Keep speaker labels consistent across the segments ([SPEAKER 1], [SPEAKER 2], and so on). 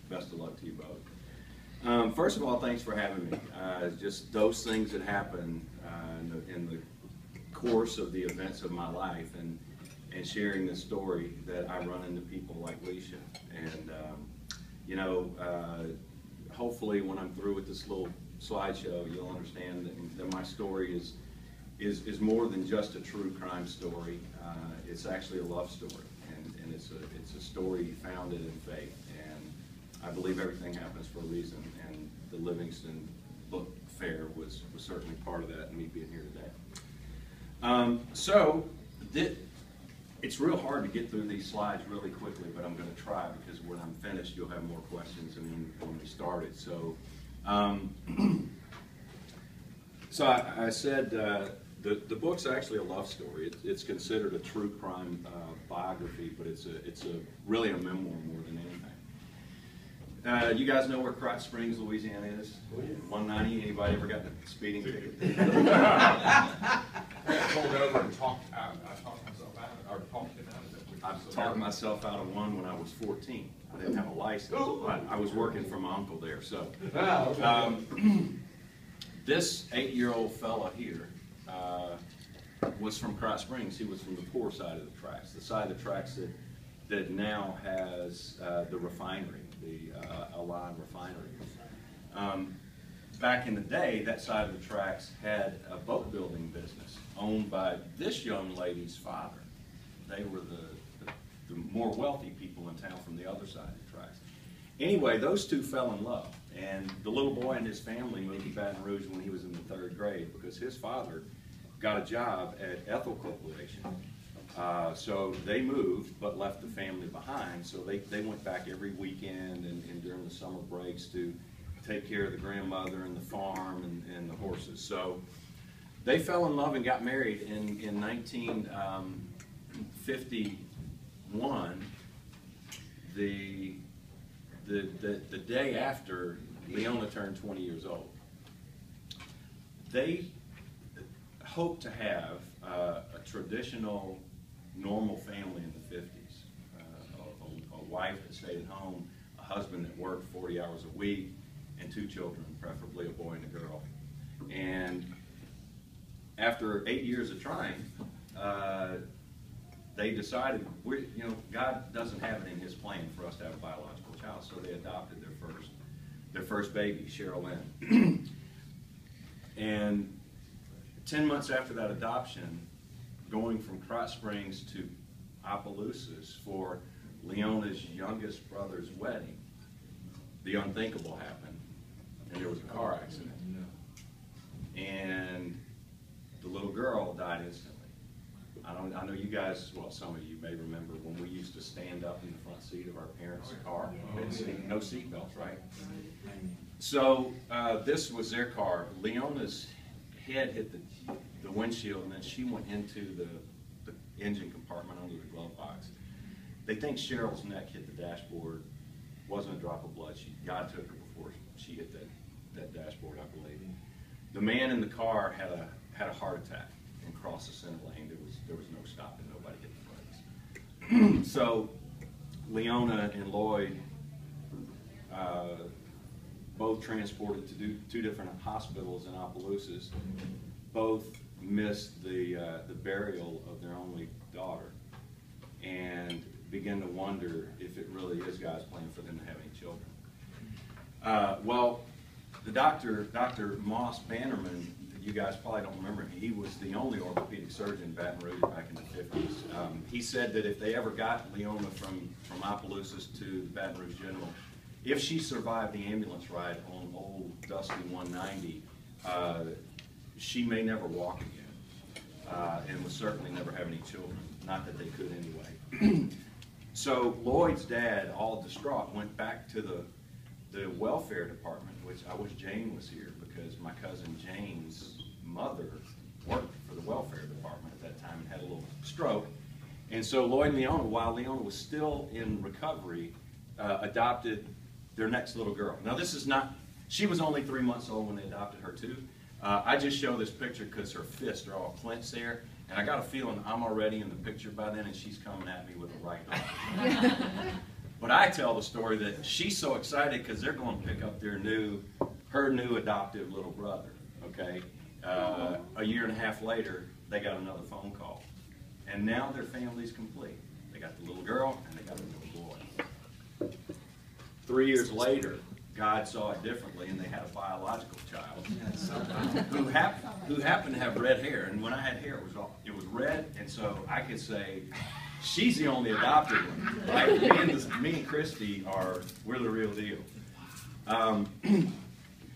[SPEAKER 1] best of luck to you both. First of all, thanks for having me. Just those things that happen in the course of the events of my life, and sharing this story that I run into people like Leisha. And you know, hopefully when I'm through with this little slideshow, you'll understand that my story is more than just a true crime story. It's actually a love story, and it's a story founded in faith. And I believe everything happens for a reason, and the Livingston Book Fair was certainly part of that, and me being here today. It's real hard to get through these slides really quickly, but I'm going to try, because when I'm finished, you'll have more questions than when we started. So, I said the book's actually a love story. It's considered a true crime biography, but it's really a memoir more than anything. You guys know where Krotz Springs, Louisiana is? 190. Anybody ever got the speeding ticket?
[SPEAKER 2] I pulled over and talked myself out, or talked him out of it.
[SPEAKER 1] I talked myself out of one when I was 14. I didn't have a license. I was working for my uncle there. So, this 8-year-old fella here was from Krotz Springs. He was from the poor side of the tracks, the side of the tracks that now has the refinery, the Alon refinery. Back in the day, that side of the tracks had a boat building business owned by this young lady's father. They were the more wealthy people in town from the other side of the tracks. Anyway, those two fell in love, and the little boy and his family moved to Baton Rouge when he was in the 3rd grade, because his father got a job at Ethel Corporation. So they moved, but left the family behind. So they went back every weekend and during the summer breaks to take care of the grandmother and the farm and the horses. So they fell in love and got married in 1951. The day after Leona turned 20 years old. They hoped to have a traditional, normal family in the 50s. A wife that stayed at home, a husband that worked 40 hours a week, and 2 children, preferably a boy and a girl. And after 8 years of trying, they decided, God doesn't have it in His plan for us to have a biological child, so they adopted their first baby, Cheryl Lynn. And 10 months after that adoption, going from Krotz Springs to Opelousas for Leona's youngest brother's wedding, the unthinkable happened, and there was a car accident. And the little girl died instantly. I know you guys, well, some of you may remember when we used to stand up in the front seat of our parents' car. No seat belts, right? So this was their car. Leona's head hit the windshield, and then she went into the engine compartment under the glove box. They think Cheryl's neck hit the dashboard. Wasn't a drop of blood. God took her before she hit that dashboard, I believe. The man in the car had a heart attack and crossed the center lane. There was no stopping. Nobody hit the brakes. So Leona and Lloyd both transported to 2 different hospitals in Opelousas. Both missed the burial of their only daughter, and begin to wonder if it really is God's plan for them to have any children. Well, the Dr. Moss Bannerman, you guys probably don't remember him, he was the only orthopedic surgeon in Baton Rouge back in the 50s. He said that if they ever got Leona from Opelousas to the Baton Rouge General, if she survived the ambulance ride on old dusty 190, she may never walk again, and would certainly never have any children. Not that they could anyway. So Lloyd's dad, all distraught, went back to the welfare department, which I wish Jane was here, because my cousin Jane's mother worked for the welfare department at that time and had a little stroke. And so Lloyd and Leona, while Leona was still in recovery, adopted their next little girl. Now this is not, she was only 3 months old when they adopted her too. I just show this picture because her fists are all clenched there, and I got a feeling I'm already in the picture by then, and she's coming at me with a right But I tell the story that she's so excited because they're going to pick up her new adoptive little brother, okay? A year and a half later, they got another phone call. And now their family's complete. They got the little girl and they got the little boy. 3 years later, God saw it differently, and they had a biological child who happened to have red hair. And when I had hair, it was red, and so I could say, she's the only adopted one. Right? Me and Christy we're the real deal.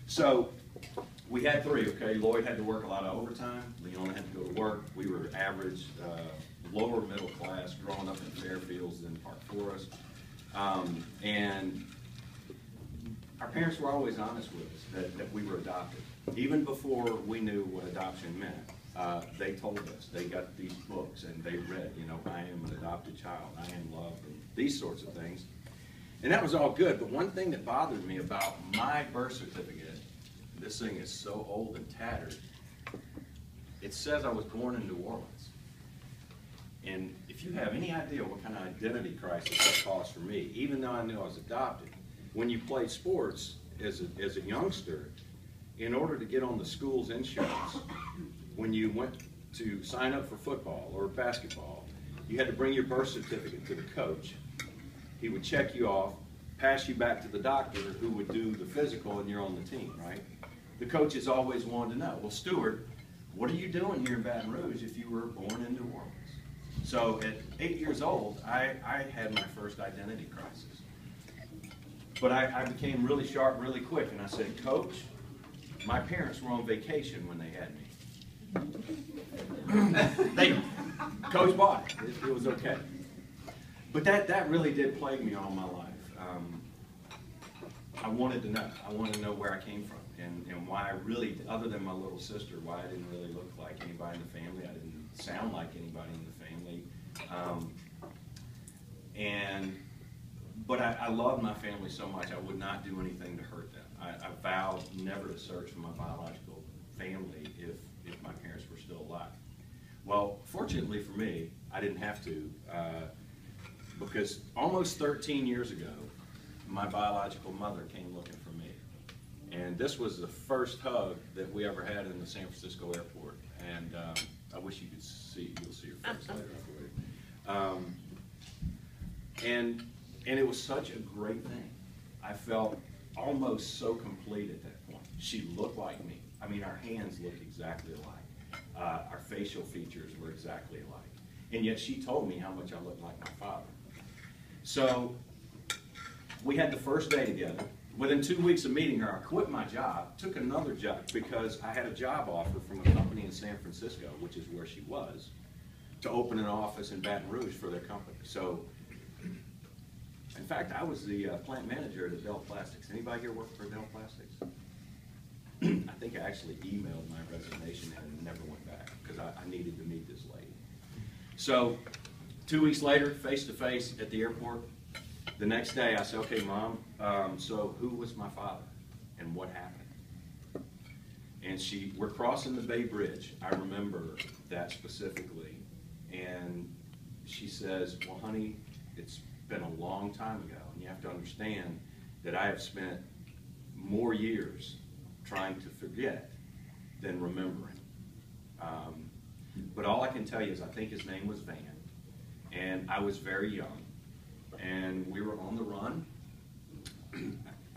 [SPEAKER 1] So we had 3, okay? Lloyd had to work a lot of overtime. Leona had to go to work. We were average, lower middle class, growing up in Fairfields and Park Forest. And our parents were always honest with us that we were adopted. Even before we knew what adoption meant, they told us. They got these books and they read, I am an adopted child, I am loved, and these sorts of things. And that was all good, but one thing that bothered me about my birth certificate, this thing is so old and tattered, it says I was born in New Orleans. And if you have any idea what kind of identity crisis that caused for me, even though I knew I was adopted, when you played sports as a youngster, in order to get on the school's insurance, when you went to sign up for football or basketball, you had to bring your birth certificate to the coach. He would check you off, pass you back to the doctor who would do the physical, and you're on the team, right? The coaches always wanted to know, well, Stuart, what are you doing here in Baton Rouge if you were born in New Orleans? So at 8 years old, I had my first identity crisis. But I became really sharp really quick, and I said, Coach, my parents were on vacation when they had me. Coach bought it. It was okay. But that really did plague me all my life. I wanted to know. I wanted to know where I came from and why I really, other than my little sister, why I didn't really look like anybody in the family. I didn't sound like anybody in the family. But I loved my family so much I would not do anything to hurt them. I vowed never to search for my biological family if my parents were still alive. Well, fortunately for me, I didn't have to, because almost 13 years ago, my biological mother came looking for me. And this was the first hug that we ever had in the San Francisco airport. And I wish you could see, you'll see her face later. And it was such a great thing. I felt almost so complete at that point. She looked like me. I mean, our hands looked exactly alike. Our facial features were exactly alike. And yet she told me how much I looked like my father. So we had the first day together. Within 2 weeks of meeting her, I quit my job, took another job because I had a job offer from a company in San Francisco, which is where she was, to open an office in Baton Rouge for their company. So, in fact, I was the plant manager at Dell Plastics. Anybody here work for Dell Plastics? I think I actually emailed my resignation and never went back because I needed to meet this lady. So 2 weeks later, face to face at the airport, the next day I said, okay, Mom, so who was my father and what happened? And we're crossing the Bay Bridge. I remember that specifically. And she says, well, honey, it's been a long time ago, and you have to understand that I have spent more years trying to forget than remembering. But all I can tell you is I think his name was Van, and I was very young, and we were on the run.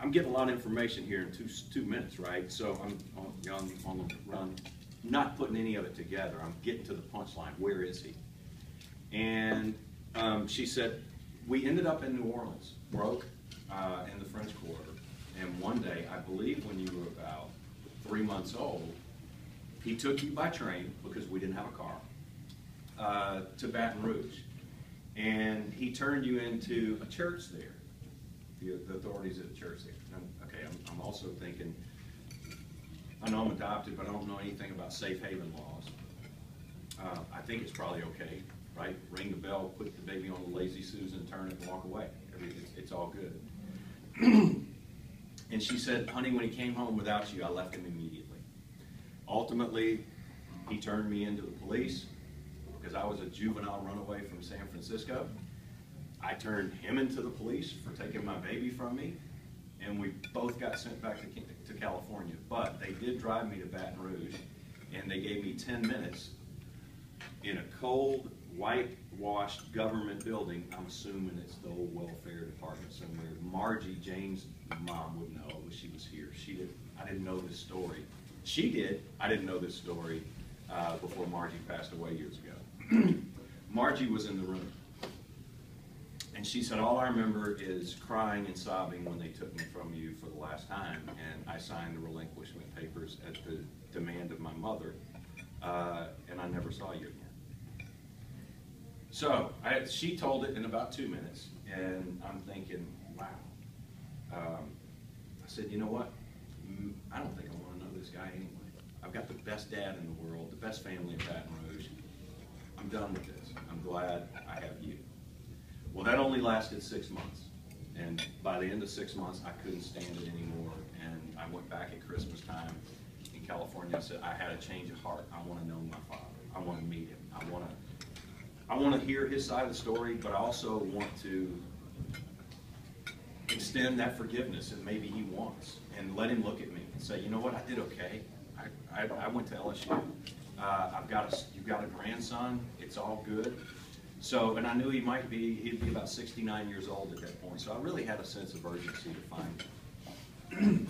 [SPEAKER 1] I'm getting a lot of information here in two minutes, right? So I'm on the run, not putting any of it together. I'm getting to the punchline. Where is he? And she said, we ended up in New Orleans, broke in the French Quarter. And one day, I believe when you were about 3 months old, he took you by train, because we didn't have a car, to Baton Rouge. And he turned you into a church there, the authorities at the church there. And I'm also thinking, I know I'm adopted, but I don't know anything about safe haven laws. I think it's probably okay, right? Ring the bell, put the baby on the Lazy Susan, turn it and walk away. It's all good. And she said, honey, when he came home without you, I left him immediately. Ultimately, he turned me into the police because I was a juvenile runaway from San Francisco. I turned him into the police for taking my baby from me, and we both got sent back to California. But they did drive me to Baton Rouge, and they gave me 10 minutes in a cold, whitewashed government building. I'm assuming it's the old welfare department somewhere. Margie, Jane's mom, would know. I wish she was here. I didn't know this story. She did. I didn't know this story before Margie passed away years ago. Margie was in the room. And she said, all I remember is crying and sobbing when they took me from you for the last time, and I signed the relinquishment papers at the demand of my mother, and I never saw you again. So she told it in about 2 minutes, and I'm thinking, wow. I said, you know what? I don't think I want to know this guy anyway. I've got the best dad in the world, the best family in Baton Rouge. I'm done with this. I'm glad I have you. Well, that only lasted 6 months, and by the end of 6 months, I couldn't stand it anymore, and I went back at Christmas time in California. I said, I had a change of heart. I want to know my father. I want to meet him. I want to hear his side of the story, but I also want to extend that forgiveness that maybe he wants, and let him look at me and say, you know what, I did okay. I went to LSU. You've got a grandson. It's all good. So, and I knew he'd be about 69 years old at that point, so I really had a sense of urgency to find him.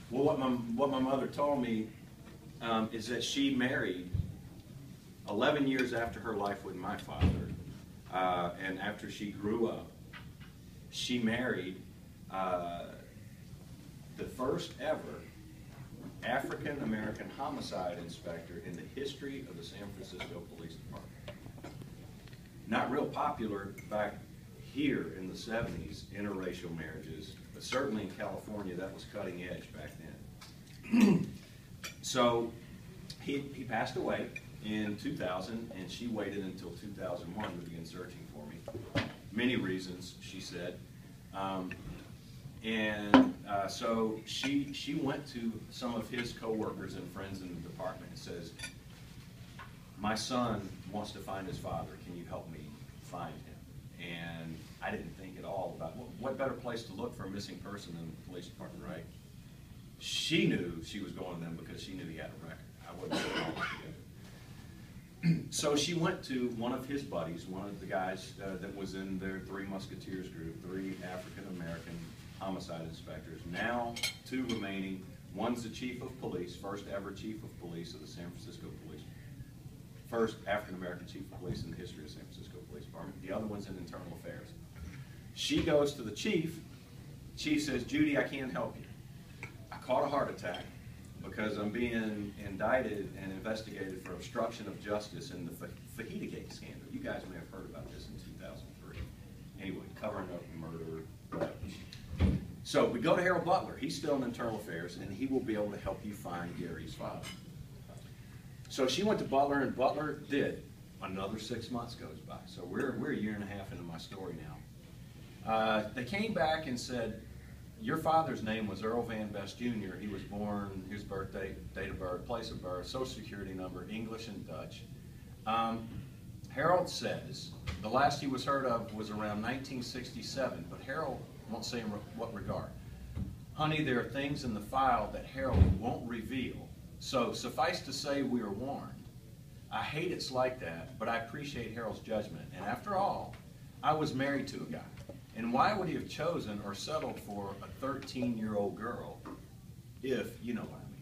[SPEAKER 1] Well, what my mother told me is that she married 11 years after her life with my father, and after she grew up, she married the first ever African-American homicide inspector in the history of the San Francisco Police Department. Not real popular back here in the 70s, interracial marriages, but certainly in California that was cutting edge back then. So he passed away in 2000, and she waited until 2001 to begin searching for me. Many reasons, she said. So she went to some of his coworkers and friends in the department and says, my son wants to find his father. Can you help me find him? And I didn't think at all about what better place to look for a missing person than the police department, right? She knew she was going to them because she knew he had a record. I wasn't sure all together. So she went to one of his buddies, one of the guys that was in their Three Musketeers group, 3 African-American homicide inspectors. Now 2 remaining. One's the chief of police, first ever chief of police of the San Francisco Police. First African-American chief of police in the history of San Francisco Police Department. The other one's in internal affairs. She goes to the chief. Chief says, Judy, I can't help you. I caught a heart attack because I'm being indicted and investigated for obstruction of justice in the Fajita Gate scandal. You guys may have heard about this in 2003. Anyway, covering up murder. So we go to Harold Butler. He's still in internal affairs, and he will be able to help you find Gary's father. So she went to Butler, and Butler did. Another 6 months goes by. So we're a year and a half into my story now. They came back and said, your father's name was Earl Van Best Jr. He was born, his birthday, date of birth, place of birth, social security number, English and Dutch. Harold says the last he was heard of was around 1967, but Harold won't say in what regard. Honey, there are things in the file that Harold won't reveal, so suffice to say we are warned. I hate it's like that, but I appreciate Harold's judgment, and after all, I was married to a guy. And why would he have chosen or settled for a 13-year-old girl if, you know what I mean?